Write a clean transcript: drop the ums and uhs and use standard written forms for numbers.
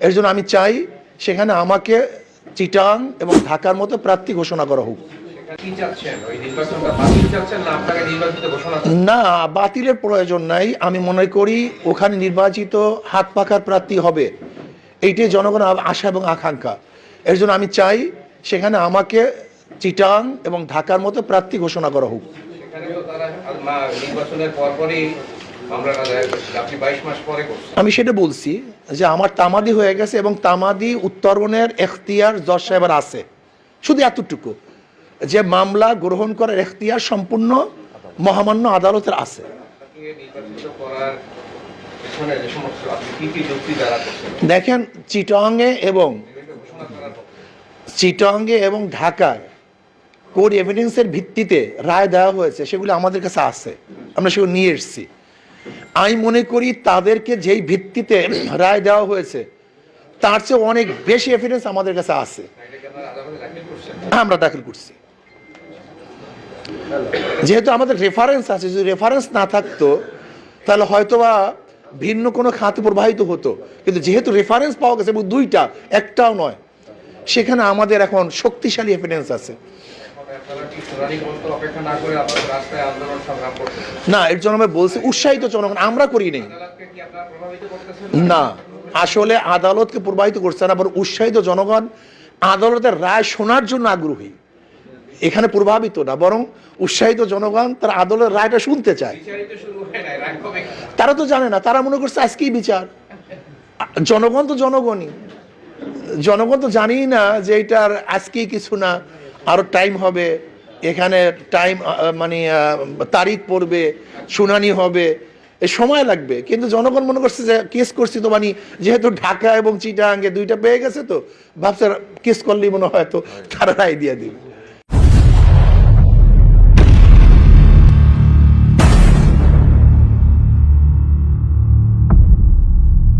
এর জন্য আমি চাই সেখানে আমাকে চিটাং এবং ঢাকার মতো প্রার্থী ঘোষণা করা হোক। না, বাতিলের প্রয়োজন নাই। আমি মনে করি ওখানে নির্বাচিত হাত পাখার প্রার্থী হবে, এইটাই জনগণের আশা এবং আকাঙ্ক্ষা। এর জন্য আমি চাই সেখানে আমাকে চিটাং এবং ঢাকার মতো প্রার্থী ঘোষণা করা হোক। আমি সেটা বলছি যে আমার তামাদি হয়ে গেছে এবং তামাদি উত্তরণের এখতিয়ার জজ সাহেবের আছে, শুধু এতটুকু যে মামলা গ্রহণ করার এখতিয়ার সম্পূর্ণ মহামান্য আদালতের আছে। দেখেন, চিটাংয়ে এবং ঢাকার কোড এভিডেন্সের ভিত্তিতে রায় দেওয়া হয়েছে, সেগুলো আমাদের কাছে আছে, আমরা সেগুলো নিয়ে এসেছি। আমি মনে করি তাদেরকে যেই ভিত্তিতে রায় দেওয়া হয়েছে তার চেয়ে অনেক বেশি এভিডেন্স আমাদের কাছে আছে, আমরা দাখিল করছি। যেহেতু আমাদের রেফারেন্স আছে, যদি রেফারেন্স না থাকতো তাহলে হয়তোবা ভিন্ন কোনো খাতে প্রবাহিত হতো, কিন্তু যেহেতু রেফারেন্স পাওয়া গেছে এবং দুইটা, একটাও নয়, সেখানে আমাদের এখন শক্তিশালী এভিডেন্স আছে। না, এর জন্য আমি বলছি উৎসাহিত জনগণ, আমরা করি নেই। না, আসলে আদালতকে প্রবাহিত করছে না, বরং উৎসাহিত জনগণ আদালতের রায় শোনার জন্য আগ্রহী। এখানে প্রভাবিত না, বরং উৎসাহিত জনগণ তারা আদালতের রায়টা শুনতে চায়। তারা তো জানে না, তারা মনে করছে আজকেই বিচার। জনগণ তো জনগণ তো জানেই না যে এটার আজকেই কিছু না, আরো টাইম হবে, এখানে টাইম মানে তারিখ পড়বে, শুনানি হবে, এ সময় লাগবে। কিন্তু জনগণ মনে করছে যে কেস করছি তো, মানে যেহেতু ঢাকা এবং চিটাগাঙ্গে দুইটা পেয়ে গেছে, তো ভাবছে কেস করলেই মনে হয় তো তারা রায় দিয়ে দিবে।